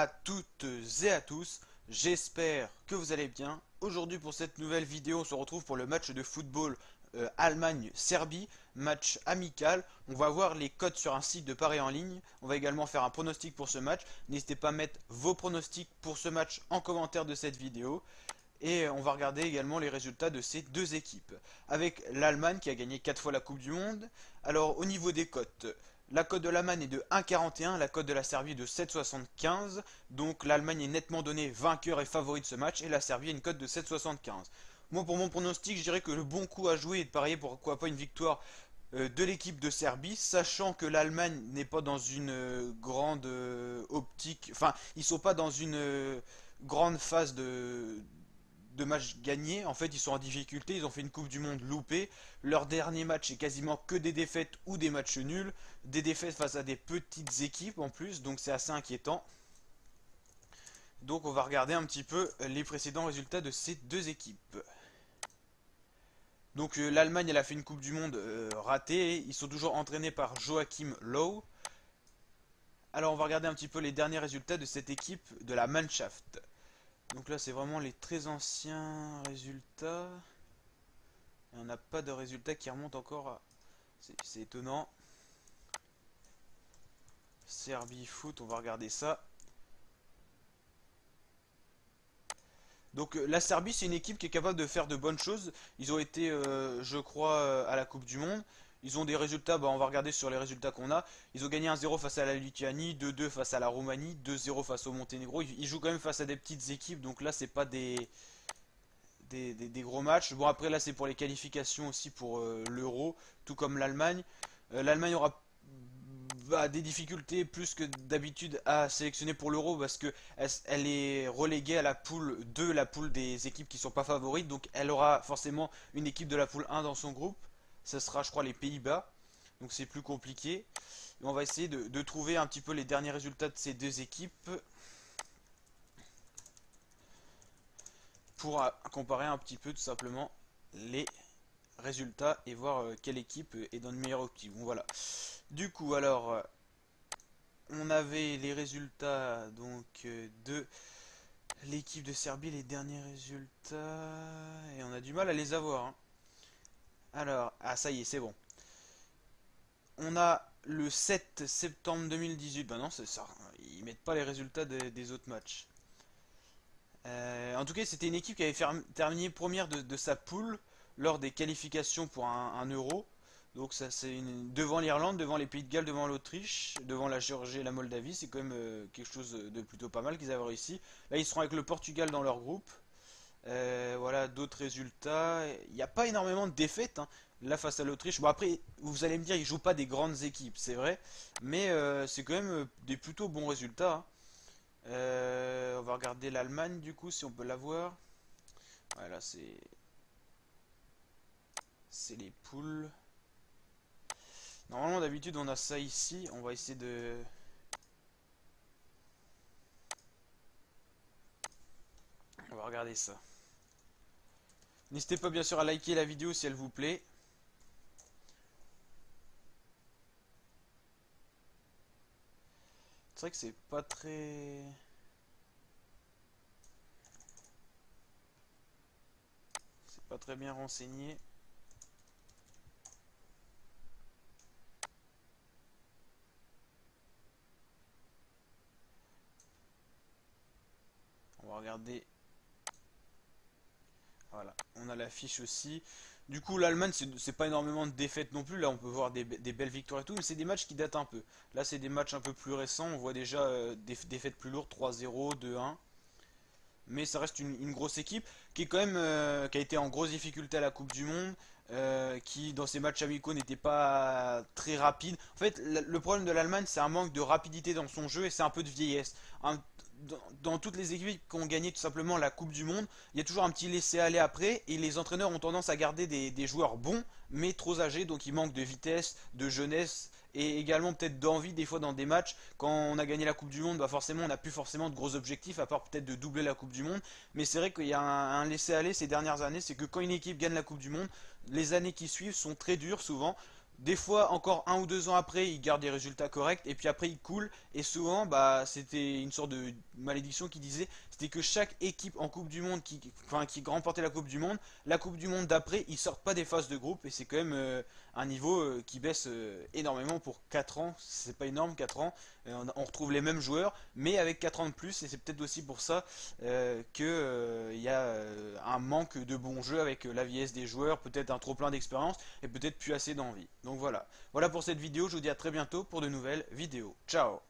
à toutes et à tous, j'espère que vous allez bien. Aujourd'hui pour cette nouvelle vidéo, on se retrouve pour le match de football Allemagne-Serbie, match amical. On va voir les cotes sur un site de paris en ligne. On va également faire un pronostic pour ce match. N'hésitez pas à mettre vos pronostics pour ce match en commentaire de cette vidéo. Et on va regarder également les résultats de ces deux équipes. Avec l'Allemagne qui a gagné 4 fois la Coupe du Monde. Alors au niveau des cotes, la cote de l'Allemagne est de 1,41, la cote de la Serbie est de 7,75. Donc l'Allemagne est nettement donnée vainqueur et favori de ce match et la Serbie a une cote de 7,75. Moi pour mon pronostic, je dirais que le bon coup à jouer est de parier pourquoi pas une victoire de l'équipe de Serbie, sachant que l'Allemagne n'est pas dans une grande optique, enfin ils sont pas dans une grande phase de matchs gagnés. En fait, ils sont en difficulté. Ils ont fait une Coupe du Monde loupée. Leur dernier match est quasiment que des défaites ou des matchs nuls. Des défaites face à des petites équipes en plus. Donc c'est assez inquiétant. Donc on va regarder un petit peu les précédents résultats de ces deux équipes. Donc l'Allemagne, elle a fait une Coupe du Monde ratée. Ils sont toujours entraînés par Joachim Löw. Alors on va regarder un petit peu les derniers résultats de cette équipe de la Mannschaft. Donc là, c'est vraiment les très anciens résultats. Et on n'a pas de résultats qui remontent encore à... C'est étonnant. Serbie foot, on va regarder ça. Donc la Serbie, c'est une équipe qui est capable de faire de bonnes choses. Ils ont été, je crois, à la Coupe du Monde. Ils ont des résultats, bah, on va regarder sur les résultats qu'on a. Ils ont gagné 1-0 face à la Lituanie, 2-2 face à la Roumanie, 2-0 face au Monténégro. Ils jouent quand même face à des petites équipes, donc là, c'est pas des gros matchs. Bon, après là, c'est pour les qualifications aussi pour l'Euro, tout comme l'Allemagne. L'Allemagne aura des difficultés plus que d'habitude à sélectionner pour l'Euro parce que elle est reléguée à la poule 2, la poule des équipes qui sont pas favorites. Donc elle aura forcément une équipe de la poule 1 dans son groupe. Ce sera, je crois, les Pays-Bas. Donc c'est plus compliqué. Et on va essayer de trouver un petit peu les derniers résultats de ces deux équipes pour comparer un petit peu tout simplement les résultats et voir quelle équipe est dans une meilleure optique. Bon voilà. Du coup, alors, on avait les résultats donc de l'équipe de Serbie, les derniers résultats, et on a du mal à les avoir, hein. Alors, ah ça y est, c'est bon. On a le 7 septembre 2018. Ben non, c'est ça. Ils mettent pas les résultats des autres matchs. En tout cas, c'était une équipe qui avait terminé première de sa poule lors des qualifications pour un euro. Donc ça c'est devant l'Irlande, devant les Pays de Galles, devant l'Autriche, devant la Géorgie et la Moldavie. C'est quand même quelque chose de plutôt pas mal qu'ils avaient réussi. Là, ils seront avec le Portugal dans leur groupe. Voilà d'autres résultats. Il n'y a pas énormément de défaites, hein. Là face à l'Autriche. Bon après, vous allez me dire, ils jouent pas des grandes équipes, c'est vrai. Mais c'est quand même des plutôt bons résultats, hein. On va regarder l'Allemagne du coup si on peut l'avoir. Voilà, c'est les poules. Normalement d'habitude on a ça ici. On va essayer de... On va regarder ça. N'hésitez pas bien sûr à liker la vidéo si elle vous plaît. C'est vrai que c'est pas très... C'est pas très bien renseigné. On va regarder. Voilà, on a l'affiche aussi. Du coup, l'Allemagne, c'est pas énormément de défaites non plus. Là, on peut voir des belles victoires et tout, mais c'est des matchs qui datent un peu. Là, c'est des matchs un peu plus récents. On voit déjà des défaites plus lourdes, 3-0, 2-1. Mais ça reste une grosse équipe qui est quand même qui a été en grosse difficulté à la Coupe du Monde, qui dans ses matchs amicaux n'était pas très rapide. En fait, le problème de l'Allemagne, c'est un manque de rapidité dans son jeu et c'est un peu de vieillesse. Dans toutes les équipes qui ont gagné tout simplement la Coupe du Monde, il y a toujours un petit laisser-aller après et les entraîneurs ont tendance à garder des joueurs bons mais trop âgés, donc il manque de vitesse, de jeunesse et également peut-être d'envie des fois dans des matchs. Quand on a gagné la Coupe du Monde, bah forcément on n'a plus forcément de gros objectifs à part peut-être de doubler la Coupe du Monde, mais c'est vrai qu'il y a un laisser-aller ces dernières années, c'est que quand une équipe gagne la Coupe du Monde, les années qui suivent sont très dures souvent. Des fois, encore 1 ou 2 ans après, il garde des résultats corrects et puis après il coule. Et souvent, c'était une sorte de malédiction qui disait, c'était que chaque équipe en Coupe du Monde qui remportait la Coupe du Monde d'après, ils sortent pas des phases de groupe et c'est quand même un niveau qui baisse énormément pour 4 ans. C'est pas énorme, 4 ans. On retrouve les mêmes joueurs, mais avec 4 ans de plus et c'est peut-être aussi pour ça qu'il y a un manque de bons jeux avec la vieillesse des joueurs, peut-être un trop plein d'expérience et peut-être plus assez d'envie. Donc voilà. Voilà pour cette vidéo, je vous dis à très bientôt pour de nouvelles vidéos. Ciao!